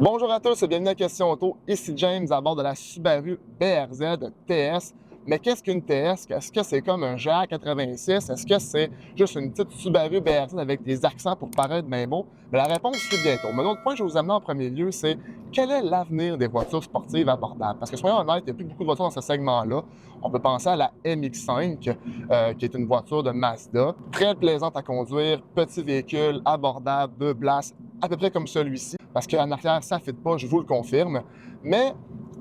Bonjour à tous et bienvenue à Question Auto. Ici James à bord de la Subaru BRZ TS. Mais qu'est-ce qu'une TS? Est-ce que c'est comme un GR86? Est-ce que c'est juste une petite Subaru BRZ avec des accents pour paraître bien beau? Mais la réponse suit bientôt. Mais l'autre point que je vais vous amener en premier lieu, c'est quel est l'avenir des voitures sportives abordables? Parce que soyons honnêtes, il n'y a plus beaucoup de voitures dans ce segment-là. On peut penser à la MX-5, qui est une voiture de Mazda, très plaisante à conduire, petit véhicule, abordable, deux places, à peu près comme celui-ci, parce qu'en arrière, ça ne fit pas, je vous le confirme. Mais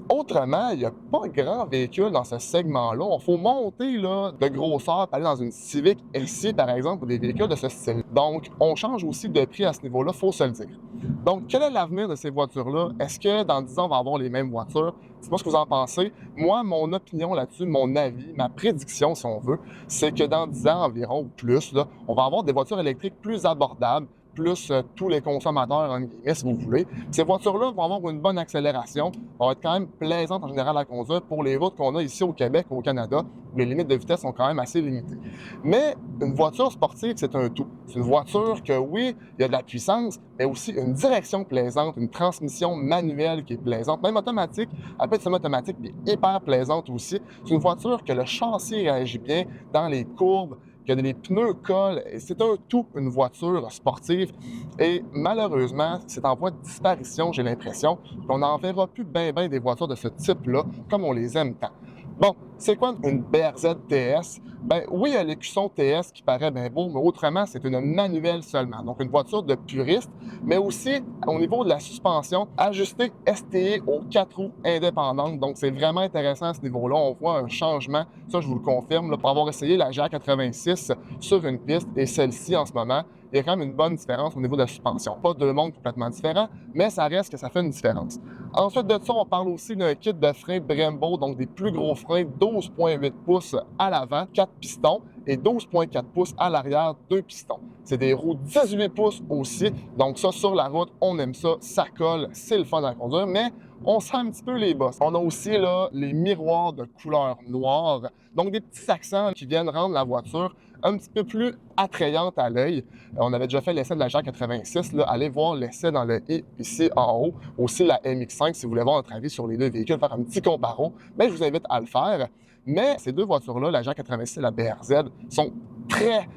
autrement, il n'y a pas grand véhicule dans ce segment-là. Il faut monter là, de grosseur pour aller dans une Civic SI, par exemple, ou des véhicules de ce style. Donc, on change aussi de prix à ce niveau-là, il faut se le dire. Donc, quel est l'avenir de ces voitures-là? Est-ce que dans 10 ans, on va avoir les mêmes voitures? Dites-moi ce que vous en pensez. Moi, mon opinion là-dessus, mon avis, ma prédiction, si on veut, c'est que dans 10 ans environ, ou plus, là, on va avoir des voitures électriques plus abordables, plus tous les consommateurs, en guillemets, si vous voulez. Ces voitures-là vont avoir une bonne accélération, vont être quand même plaisantes en général à conduire pour les routes qu'on a ici au Québec, au Canada, où les limites de vitesse sont quand même assez limitées. Mais une voiture sportive, c'est un tout. C'est une voiture que, oui, il y a de la puissance, mais aussi une direction plaisante, une transmission manuelle qui est plaisante, même automatique. Elle peut être semi-automatique, mais hyper plaisante aussi. C'est une voiture que le châssis réagit bien dans les courbes, que les pneus collent. C'est un tout, une voiture sportive. Et malheureusement, c'est en voie de disparition, j'ai l'impression. On n'en verra plus bien des voitures de ce type-là, comme on les aime tant. Bon, c'est quoi une BRZ TS? Ben oui, il y a l'écusson TS qui paraît bien beau, mais autrement, c'est une manuelle seulement. Donc, une voiture de puriste, mais aussi, au niveau de la suspension, ajustée STI aux 4 roues indépendantes. Donc, c'est vraiment intéressant à ce niveau-là. On voit un changement, ça, je vous le confirme, là, pour avoir essayé la GR86 sur une piste et celle-ci en ce moment. Il y a quand même une bonne différence au niveau de la suspension. Pas deux mondes complètement différents, mais ça reste que ça fait une différence. Ensuite de ça, on parle aussi d'un kit de freins Brembo, donc des plus gros freins 12,8 pouces à l'avant, 4 pistons, et 12,4 pouces à l'arrière, 2 pistons. C'est des roues 18 pouces aussi, donc ça, sur la route, on aime ça, ça colle, c'est le fun à conduire, mais on sent un petit peu les bosses. On a aussi là, les miroirs de couleur noire, donc des petits accents qui viennent rendre la voiture un petit peu plus attrayante à l'œil. On avait déjà fait l'essai de la GR86, là, allez voir l'essai dans le i ici en haut, aussi la MX5 si vous voulez voir notre avis sur les deux véhicules, faire un petit comparo, mais je vous invite à le faire. Mais ces deux voitures-là, la GR86 et la BRZ, sont très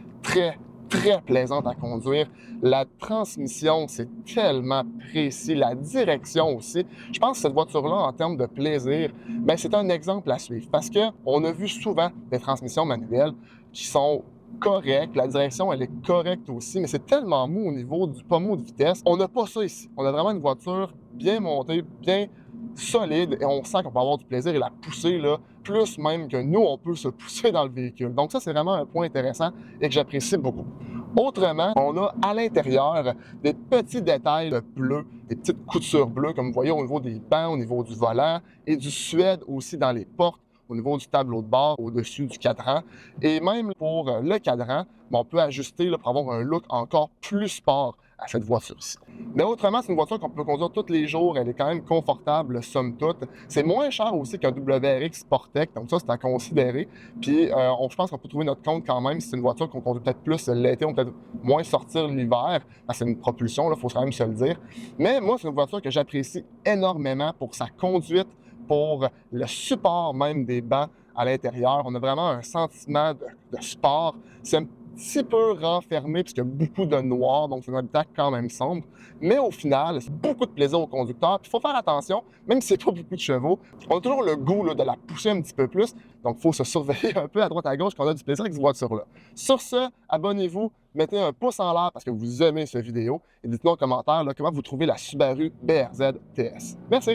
plaisantes à conduire. La transmission, c'est tellement précis. La direction aussi. Je pense que cette voiture-là, en termes de plaisir, ben, c'est un exemple à suivre parce qu'on a vu souvent des transmissions manuelles qui sont correctes. La direction, elle est correcte aussi, mais c'est tellement mou au niveau du pommeau de vitesse. On n'a pas ça ici. On a vraiment une voiture bien montée, bien solide, et on sent qu'on peut avoir du plaisir et la pousser, là, plus même que nous, on peut se pousser dans le véhicule. Donc ça, c'est vraiment un point intéressant et que j'apprécie beaucoup. Autrement, on a à l'intérieur des petits détails bleus, des petites coutures bleues, comme vous voyez au niveau des bancs, au niveau du volant, et du suède aussi dans les portes, au niveau du tableau de bord, au-dessus du cadran. Et même pour le cadran, on peut ajuster là, pour avoir un look encore plus sport à cette voiture-ci. Mais autrement, c'est une voiture qu'on peut conduire tous les jours. Elle est quand même confortable, somme toute. C'est moins cher aussi qu'un WRX Sportec, donc ça, c'est à considérer. Puis, je pense qu'on peut trouver notre compte quand même si c'est une voiture qu'on conduit peut-être plus l'été, ou peut-être moins sortir l'hiver, parce que c'est une propulsion, il faut quand même se le dire. Mais moi, c'est une voiture que j'apprécie énormément pour sa conduite, pour le support même des bancs à l'intérieur. On a vraiment un sentiment de sport. C'est un petit peu renfermé puisqu'il y a beaucoup de noir, donc c'est un habitacle quand même sombre. Mais au final, c'est beaucoup de plaisir au conducteur. Puis il faut faire attention, même si c'est pas beaucoup de chevaux, on a toujours le goût là, de la pousser un petit peu plus. Donc il faut se surveiller un peu à droite à gauche quand on a du plaisir avec cette voiture-là. Sur ce, abonnez-vous, mettez un pouce en l'air parce que vous aimez cette vidéo et dites-nous en commentaire là, comment vous trouvez la Subaru BRZ TS. Merci!